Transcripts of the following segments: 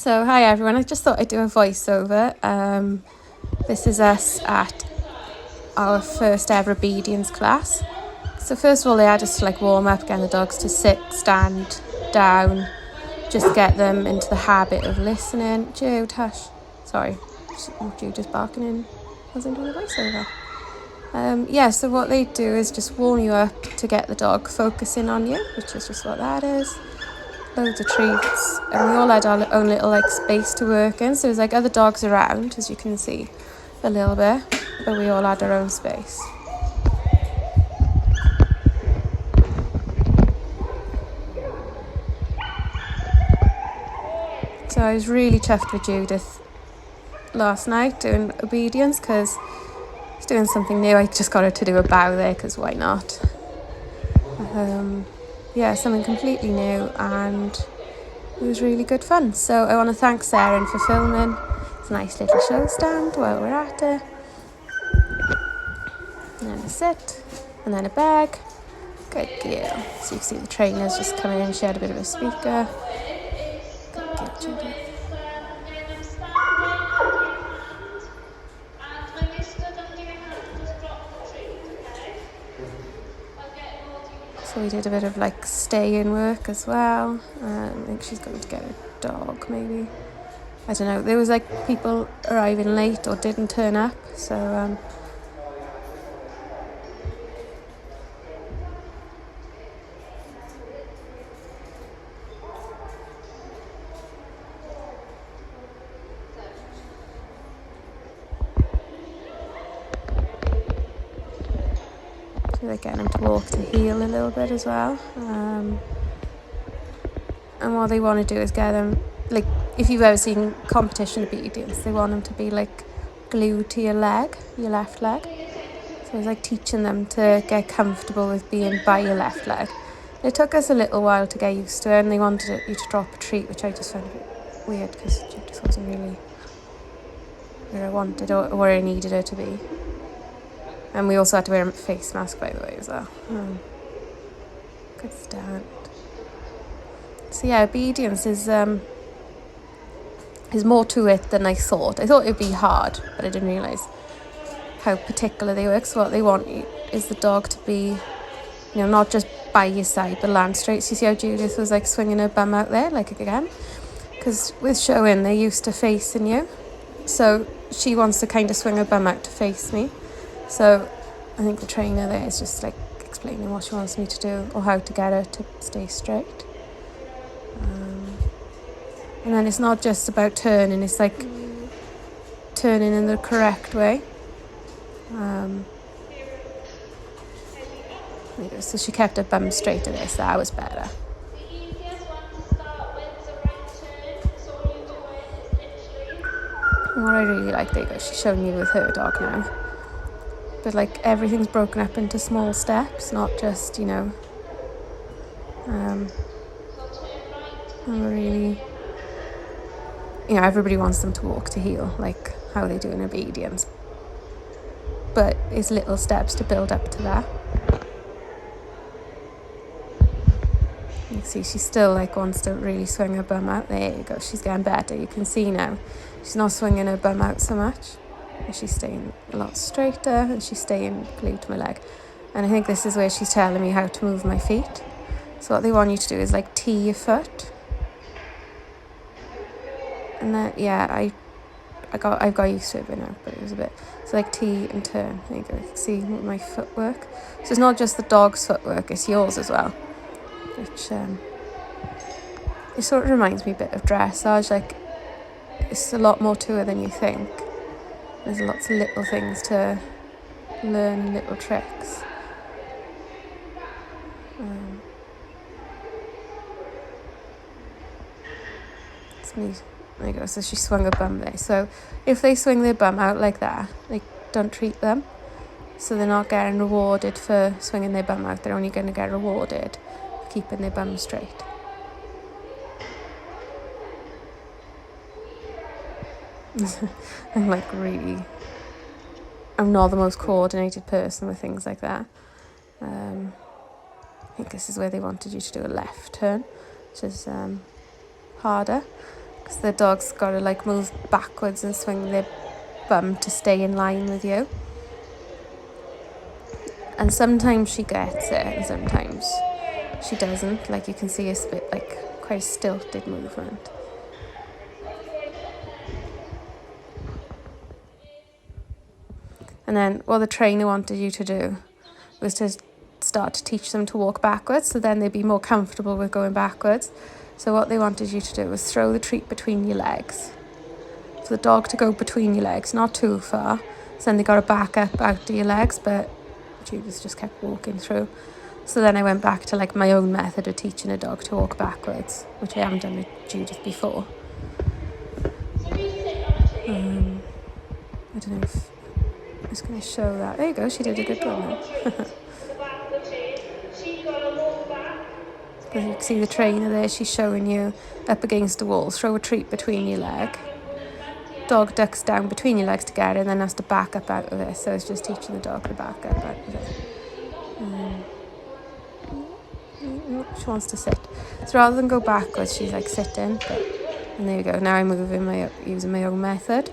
So hi everyone, I just thought I'd do a voiceover. This is us at our first ever obedience class. So first of all they had us to warm up, getting the dogs to sit, stand, down, just get them into the habit of listening. Jude, hush. Sorry, Jude is barking in as I'm doing a voiceover. So what they do is just warm you up to get the dog focusing on you, which is just what that is. Loads of treats, and we all had our own little space to work in, so there's other dogs around, as you can see a little bit, but we all had our own space. So I was really chuffed with Judith last night doing obedience because she's doing something new. I just got her to do a bow there because why not? Something completely new, and it was really good fun. So I want to thank Sarah for filming. It's a nice little show stand while we're at it. And then a sit, and then a bag. Good girl. So you can see the trainers just coming in. She had a bit of a speaker. Good girl, Judith. So we did a bit of stay-in work as well. I think she's going to get a dog, maybe. I don't know. There was people arriving late or didn't turn up, so getting them to walk to heel a little bit as well. And what they want to do is get them, if you've ever seen competition obedience, they want them to be glued to your left leg. So it's teaching them to get comfortable with being by your left leg. It took us a little while to get used to it, and they wanted you to drop a treat, which I just found a bit weird because she just wasn't really where I wanted or where I needed her to be. And we also had to wear a face mask, by the way, as well. Good stand. So yeah, obedience is more to it than I thought. I thought it would be hard, but I didn't realise how particular they were. So what they want is the dog to be, not just by your side, but land straight. So you see how Judith was swinging her bum out there, again? Because with showing, they're used to facing you. So she wants to kind of swing her bum out to face me. So I think the trainer there is just explaining what she wants me to do or how to get her to stay straight. And then it's not just about turning, it's turning in the correct way. So she kept her bum straight to this, so that was better. And what I really like, there you go, she's showing you with her dog now. But everything's broken up into small steps, not just, really, everybody wants them to walk to heel, how they do in obedience. But it's little steps to build up to that. You see, she still wants to really swing her bum out. There you go, she's getting better. You can see now, she's not swinging her bum out so much. And she's staying a lot straighter, and she's staying glued to my leg. And I think this is where she's telling me how to move my feet. So what they want you to do is tee your foot. And then, I've got used to it by now, but it was a bit. So tee and turn. There you go. You can see my footwork. So it's not just the dog's footwork, it's yours as well. Which it sort of reminds me a bit of dressage. It's a lot more to it than you think. There's lots of little things to learn, little tricks. It's neat. There you go. So she swung her bum there. So if they swing their bum out like that, don't treat them. So they're not getting rewarded for swinging their bum out. They're only going to get rewarded for keeping their bum straight. I'm not the most coordinated person with things like that. I think this is where they wanted you to do a left turn, which is harder. because the dog's got to like move backwards and swing their bum to stay in line with you. And sometimes she gets it and sometimes she doesn't. Like you can see a bit like quite a stilted movement. And then what the trainer wanted you to do was to start to teach them to walk backwards, so then they'd be more comfortable with going backwards. So what they wanted you to do was throw the treat between your legs. For the dog to go between your legs, not too far. So then they got to back up out to your legs, but Judith just kept walking through. So then I went back to like my own method of teaching a dog to walk backwards, which I haven't done with Judith before. I don't know if I'm just going to show that. There you go, she did a good one then. But you can see the trainer there, she's showing you up against the wall, throw a treat between your leg. Dog ducks down between your legs to get it and then has to back up out of it. So it's just teaching the dog to back up out of it. She wants to sit. So rather than go backwards, she's like sitting. And there we go. Now I'm using my own method.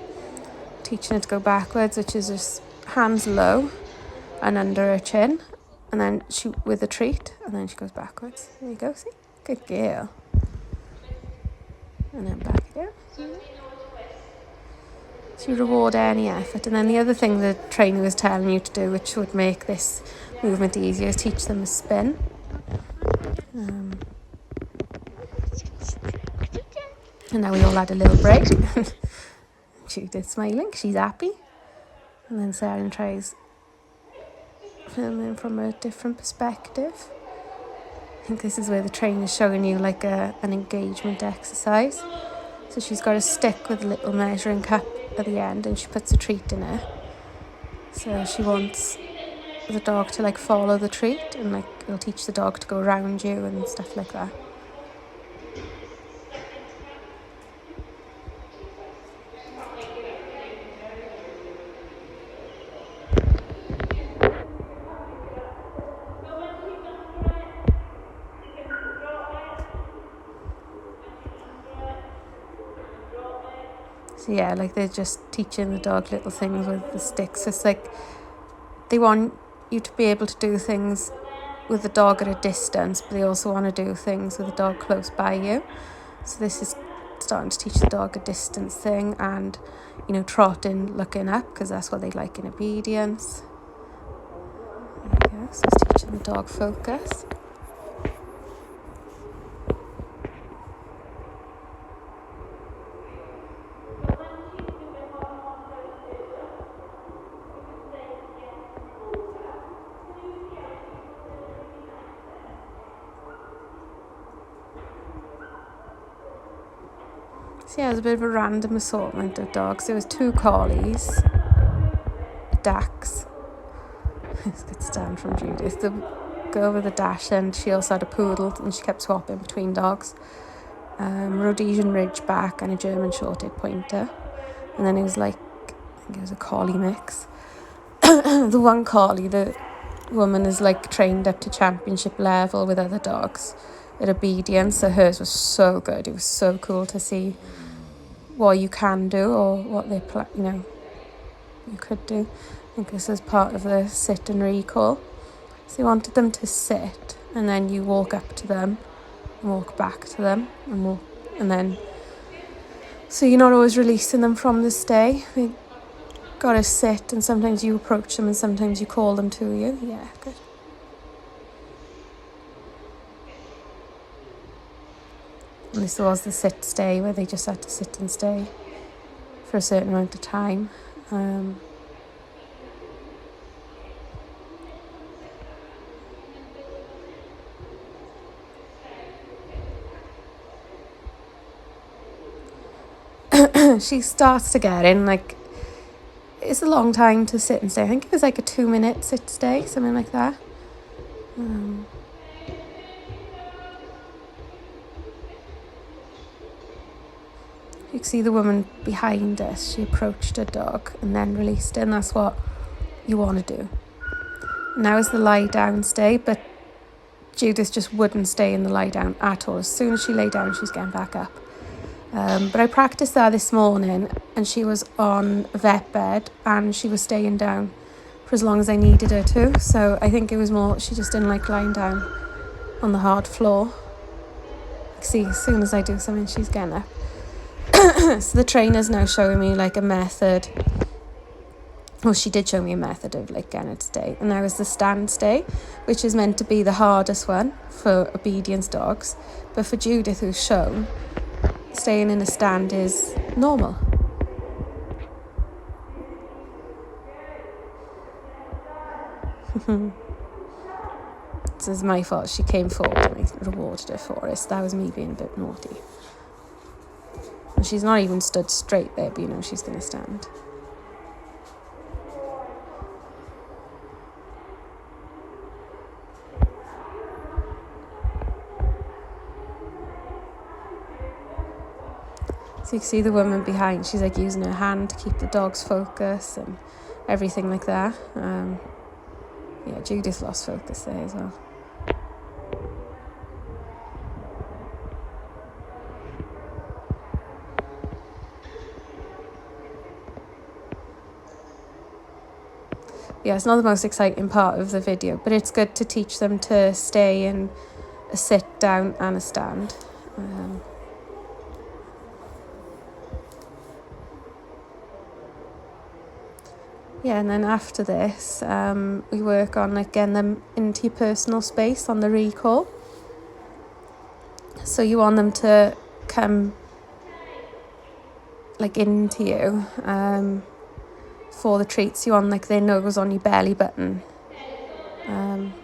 Teaching her to go backwards, which is just hands low and under her chin. And then she with a treat, and then she goes backwards. There you go, see? Good girl. And then back again. So you reward any effort. And then the other thing the trainer was telling you to do, which would make this movement easier, is teach them a spin. And now we all had a little break. Judith's smiling, she's happy. And then Sarah tries filming from a different perspective. I think this is where the trainer's showing you like an engagement exercise. So she's got a stick with a little measuring cup at the end and she puts a treat in it. So she wants the dog to like follow the treat and like it'll teach the dog to go around you and stuff like that. So yeah, like they're just teaching the dog little things with the sticks. It's like they want you to be able to do things with the dog at a distance, but they also want to do things with the dog close by you. So this is starting to teach the dog a distance thing and, you know, trotting, looking up, because that's what they like in obedience. There you go, so it's teaching the dog focus. So yeah, it was a bit of a random assortment of dogs. There was 2 collies, a Dax. It's a good stand from Judith. The girl with the dash, and she also had a poodle, and she kept swapping between dogs. Rhodesian Ridgeback and a German Short-haired Pointer. And then it was like, I think it was a collie mix. The one collie, the woman is like trained up to championship level with other dogs at obedience, so hers was so good. It was so cool to see what you can do or what they you could do. I think this is part of the sit and recall. So you wanted them to sit and then you walk up to them and walk back to them and then so you're not always releasing them from the stay. We got to sit and sometimes you approach them and sometimes you call them to you. Yeah, good. And this was the sit stay where they just had to sit and stay for a certain amount of time. She starts to get in, like, it's a long time to sit and stay. I think it was like a 2-minute sit stay, something like that. You can see the woman behind us. She approached her dog and then released it, and that's what you want to do. Now is the lie down stay, but Judith just wouldn't stay in the lie down at all. As soon as she lay down, she's getting back up. But I practiced that this morning and she was on a vet bed and she was staying down for as long as I needed her to. So I think it was more, she just didn't like lying down on the hard floor. See, as soon as I do something, she's getting up. So the trainer's now showing me like a method. Well, she did show me a method of like getting her to stay. And there was the stand stay, which is meant to be the hardest one for obedience dogs. But for Judith, who's shown, staying in a stand is normal. This is my fault. She came forward and I rewarded her for it. So that was me being a bit naughty. And she's not even stood straight there, but you know she's going to stand. So you can see the woman behind, she's like using her hand to keep the dog's focus and everything like that. Yeah, Judith lost focus there as well. Yeah, it's not the most exciting part of the video, but it's good to teach them to stay in a sit, down and a stand. Yeah, and then after this, we work on like getting them into your personal space on the recall. So you want them to come like into you for the treats. You want like their nose on your belly button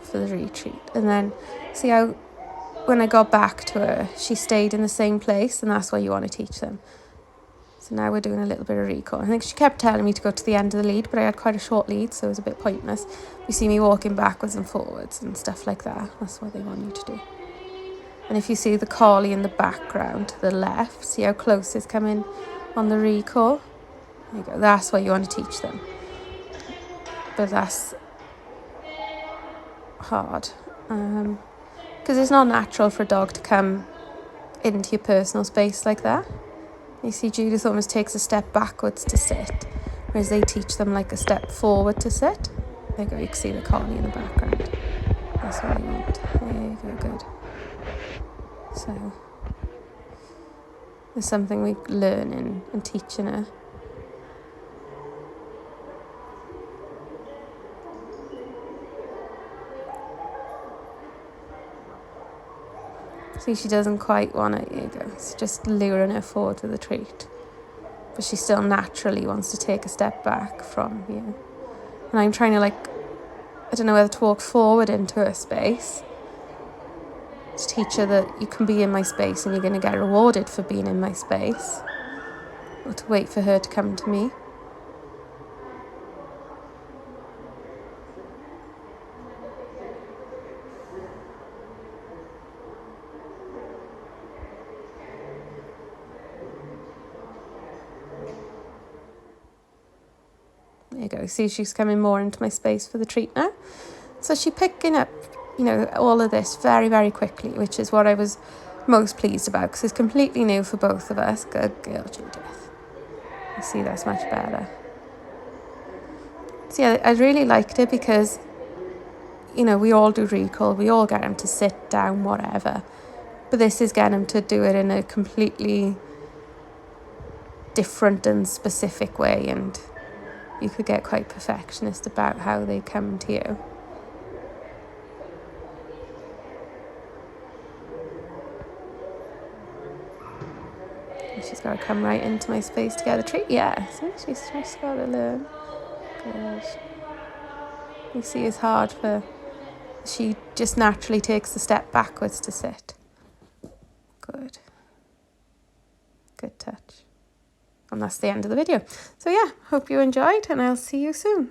for the retreat. And then see how when I got back to her, she stayed in the same place, and that's what you want to teach them. So now we're doing a little bit of recall. I think she kept telling me to go to the end of the lead, but I had quite a short lead, so it was a bit pointless. You see me walking backwards and forwards and stuff like that. That's what they want you to do. And if you see the collie in the background to the left, see how close it's coming on the recall? There you go. That's what you want to teach them. But that's hard. Because it's not natural for a dog to come into your personal space like that. You see Judith almost takes a step backwards to sit, whereas they teach them like a step forward to sit. There you go, you can see the collie in the background. That's what you want. There you go, good. So, there's something we learn in teaching her. See, she doesn't quite want it. Here you go. It's just luring her forward with a treat. But she still naturally wants to take a step back from you. And I'm trying to I don't know whether to walk forward into her space. To teach her that you can be in my space and you're going to get rewarded for being in my space. Or to wait for her to come to me. There you go. See, she's coming more into my space for the treat now. So she's picking up, all of this very, very quickly, which is what I was most pleased about, because it's completely new for both of us. Good girl, Judith. You see, that's much better. So yeah, I really liked it because, we all do recall. We all get them to sit down, whatever. But this is getting them to do it in a completely different and specific way, and you could get quite perfectionist about how they come to you. And she's got to come right into my space to get a treat. Yeah, see, she's just got to learn. Good. You see, it's hard she just naturally takes a step backwards to sit. Good. Good touch. And that's the end of the video. So yeah, hope you enjoyed, and I'll see you soon.